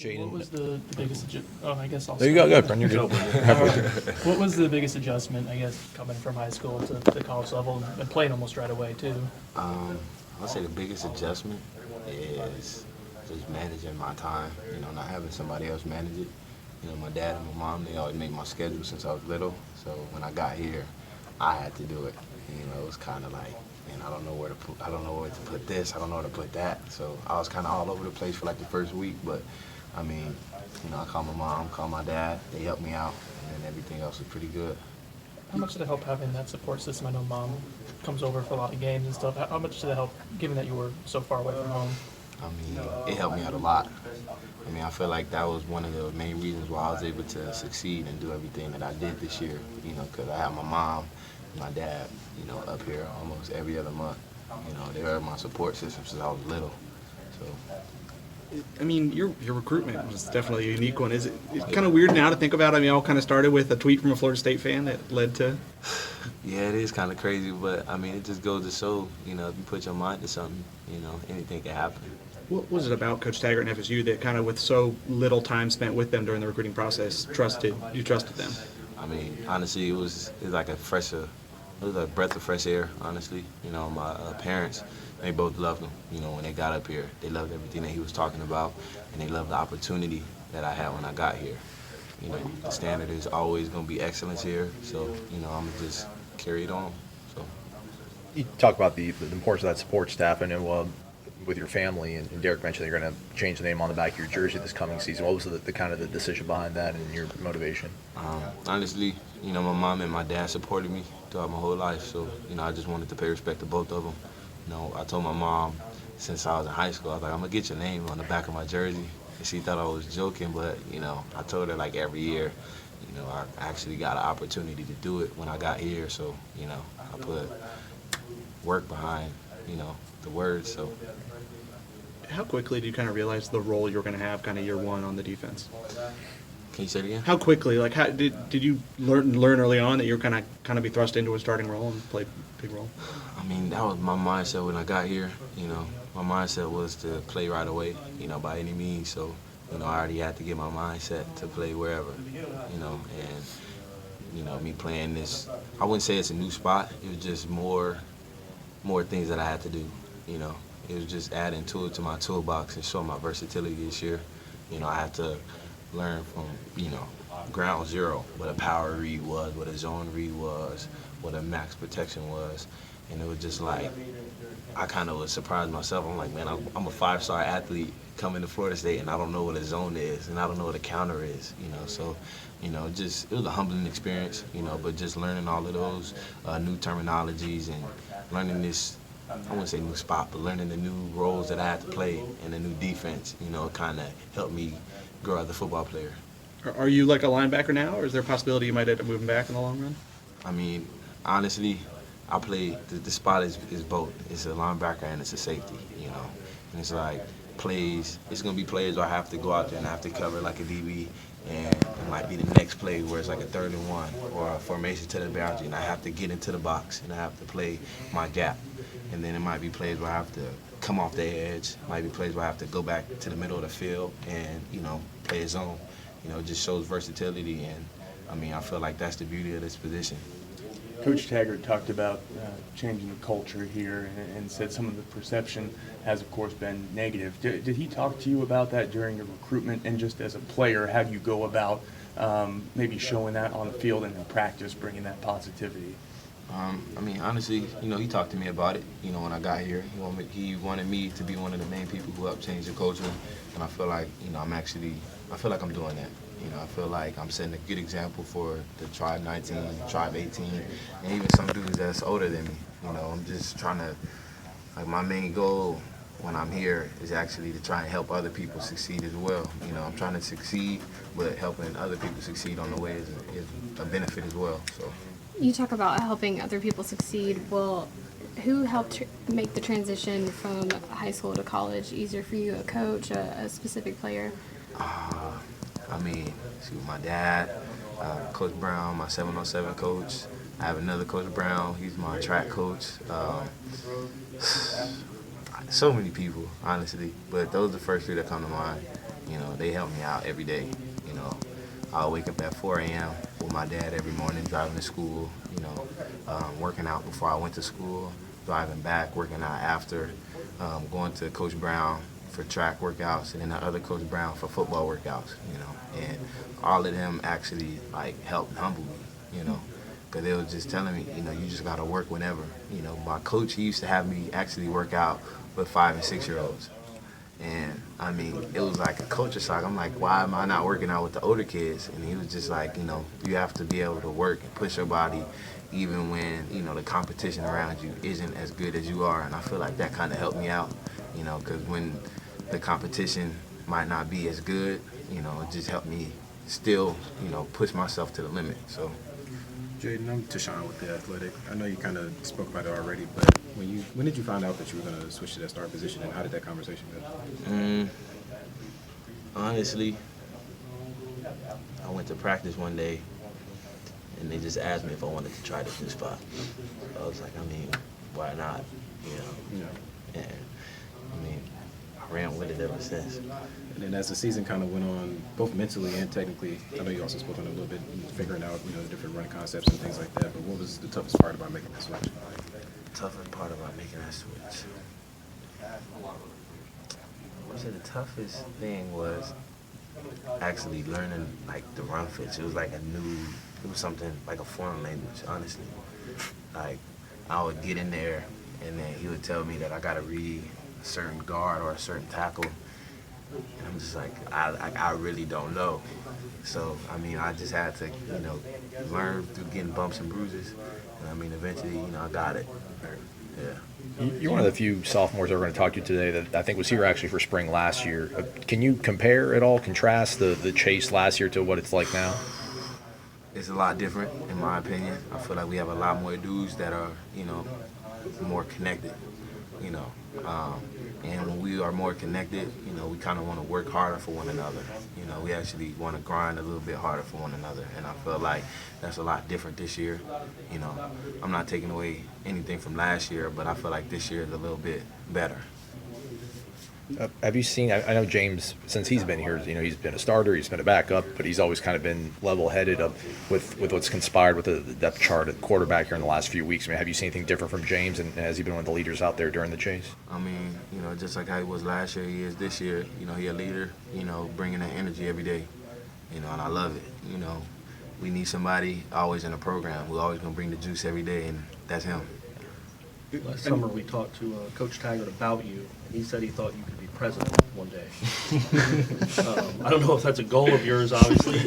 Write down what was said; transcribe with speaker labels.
Speaker 1: Jaiden.
Speaker 2: What was the biggest I guess I'll
Speaker 1: There you go,
Speaker 2: start.
Speaker 1: good, Brendan, you're good.
Speaker 2: What was the biggest adjustment, I guess, coming from high school to the college level and playing almost right away, too?
Speaker 3: I'll say the biggest adjustment is just managing my time, not having somebody else manage it. My dad and my mom, they always made my schedule since I was little, so when I got here, I had to do it. It was kind of like, man, I don't know where to put this, I don't know where to put that. So I was kind of all over the place for like the first week, but I called my mom, called my dad, they helped me out, and then everything else was pretty good.
Speaker 2: How much did it help having that support system? I know Mom comes over for a lot of games and stuff. How much did it help, given that you were so far away from home?
Speaker 3: It helped me out a lot. I feel like that was one of the main reasons why I was able to succeed and do everything that I did this year, because I have my mom and my dad, up here almost every other month. They were my support system since I was little. So.
Speaker 4: Your recruitment was definitely a unique one. It's kind of weird now to think about? It all kind of started with a tweet from a Florida State fan that led to...
Speaker 3: Yeah, it is kind of crazy, but, it just goes to show, if you put your mind to something, anything can happen.
Speaker 4: What was it about Coach Taggart and FSU that kind of with so little time spent with them during the recruiting process, you trusted them?
Speaker 3: Honestly, it was like a breath of fresh air, honestly. My parents, they both loved him. When they got up here, they loved everything that he was talking about, and they loved the opportunity that I had when I got here. The standard is always going to be excellence here, so, I'm going to just carry it on. So.
Speaker 1: You talk about the importance of that support staff. I know with your family, and Derek mentioned that you're going to change the name on the back of your jersey this coming season. What was the kind of the decision behind that and your motivation?
Speaker 3: Honestly, my mom and my dad supported me throughout my whole life, so, I just wanted to pay respect to both of them. I told my mom since I was in high school, I was like, I'm going to get your name on the back of my jersey. And she thought I was joking, but, I told her like every year, I actually got an opportunity to do it when I got here, so, I put work behind, the words, so.
Speaker 4: How quickly did you kind of realize the role you were going to have kind of year one on the defense?
Speaker 3: Can you say it again?
Speaker 4: How quickly, how did you learn early on that you were kind of be thrust into a starting role and play a big role?
Speaker 3: That was my mindset when I got here. My mindset was to play right away, by any means. So, I already had to get my mindset to play wherever, and, me playing this, I wouldn't say it's a new spot. It was just more things that I had to do, It was just adding to my toolbox and showing my versatility this year. I had to learn from, ground zero, what a power read was, what a zone read was, what a max protection was. And it was just like, I kind of was surprised myself. I'm like, man, I'm a 5-star athlete coming to Florida State, and I don't know what a zone is, and I don't know what a counter is, So, it was a humbling experience, but just learning all of those new terminologies and learning this, I wouldn't say new spot, but learning the new roles that I had to play and the new defense, kind of helped me grow as a football player.
Speaker 4: Are you like a linebacker now, or is there a possibility you might end up moving back in the long run?
Speaker 3: Honestly, I play, the spot is both. It's a linebacker and it's a safety, And it's like it's going to be plays where I have to go out there and I have to cover like a DB, and it might be the next play where it's like a 3rd and 1 or a formation to the boundary, and I have to get into the box and I have to play my gap. And then it might be plays where I have to come off the edge. It might be plays where I have to go back to the middle of the field and, play a zone. It just shows versatility, and, I feel like that's the beauty of this position.
Speaker 5: Coach Taggart talked about changing the culture here and said some of the perception has, of course, been negative. Did he talk to you about that during your recruitment? And just as a player, how do you go about maybe showing that on the field and in practice, bringing that positivity?
Speaker 3: Honestly, he talked to me about it, when I got here. He wanted me to be one of the main people who helped change the culture, and I feel like, I feel like I'm doing that. I feel like I'm setting a good example for the Tribe 19, Tribe 18, and even some dudes that's older than me. I'm just trying to, my main goal when I'm here is actually to try and help other people succeed as well. I'm trying to succeed, but helping other people succeed on the way is a benefit as well. So.
Speaker 6: You talk about helping other people succeed. Well, who helped make the transition from high school to college easier for you? A coach, a specific player?
Speaker 3: My dad, Coach Brown, my 707 coach. I have another Coach Brown. He's my track coach. So many people, honestly, but those are the first 3 that come to mind. You know, they help me out every day. You know, I'll wake up at 4 a.m. with my dad every morning, driving to school, you know, working out before I went to school, driving back, working out after, going to Coach Brown for track workouts, and then the other Coach Brown for football workouts, you know. And all of them actually, like, helped humble me, you know, because they were just telling me, you know, you just got to work whenever. You know, my coach, he used to have me actually work out with 5- and 6-year-olds. And, I mean, it was like a culture shock. I'm like, why am I not working out with the older kids? And he was just like, you know, you have to be able to work and push your body even when, you know, the competition around you isn't as good as you are. And I feel like that kind of helped me out, you know, because when the competition might not be as good, you know, it just helped me still, you know, push myself to the limit. So.
Speaker 7: Jaiden, I'm Tashawn with The Athletic. I know you kind of spoke about it already, but when did you find out that you were going to switch to that star position, and how did that conversation go?
Speaker 3: Honestly, I went to practice one day, and they just asked me if I wanted to try this new spot. I was like, I mean, why not? You know?
Speaker 7: Yeah.
Speaker 3: And I mean, I ran with it ever since.
Speaker 7: And then as the season kind of went on, both mentally and technically, I know you also spoke on it a little bit, figuring out, you know, the different run concepts and things like that, but what was the toughest part about making that switch?
Speaker 3: Toughest part about making that switch? I would say the toughest thing was actually learning, like, the run fits. It was like it was something like a foreign language, honestly. Like, I would get in there, and then he would tell me that I got to read a certain guard or a certain tackle. And I'm just like, I really don't know. So, I mean, I just had to, you know, learn through getting bumps and bruises. And I mean, eventually, you know, I got it. Yeah.
Speaker 1: You're one of the few sophomores that we're going to talk to today that I think was here actually for spring last year. Can you compare at all, contrast the chase last year to what it's like now?
Speaker 3: It's a lot different, in my opinion. I feel like we have a lot more dudes that are, you know, more connected, you know. And when we are more connected, you know, we kind of want to work harder for one another. You know, we actually want to grind a little bit harder for one another. And I feel like that's a lot different this year. You know, I'm not taking away anything from last year, but I feel like this year is a little bit better.
Speaker 1: Have you seen, I know James, since he's been here, you know, he's been a starter, he's been a backup, but he's always kind of been level-headed with what's conspired with the depth chart at quarterback here in the last few weeks. I mean, have you seen anything different from James, and has he been one of the leaders out there during the chase?
Speaker 3: I mean, you know, just like how he was last year, he is this year. You know, he a leader, you know, bringing that energy every day, you know, and I love it. You know, we need somebody always in the program. We're always going to bring the juice every day, and that's him.
Speaker 8: Last summer, we talked to Coach Taggart about you, and he said he thought you could be president one day. I don't know if that's a goal of yours, obviously,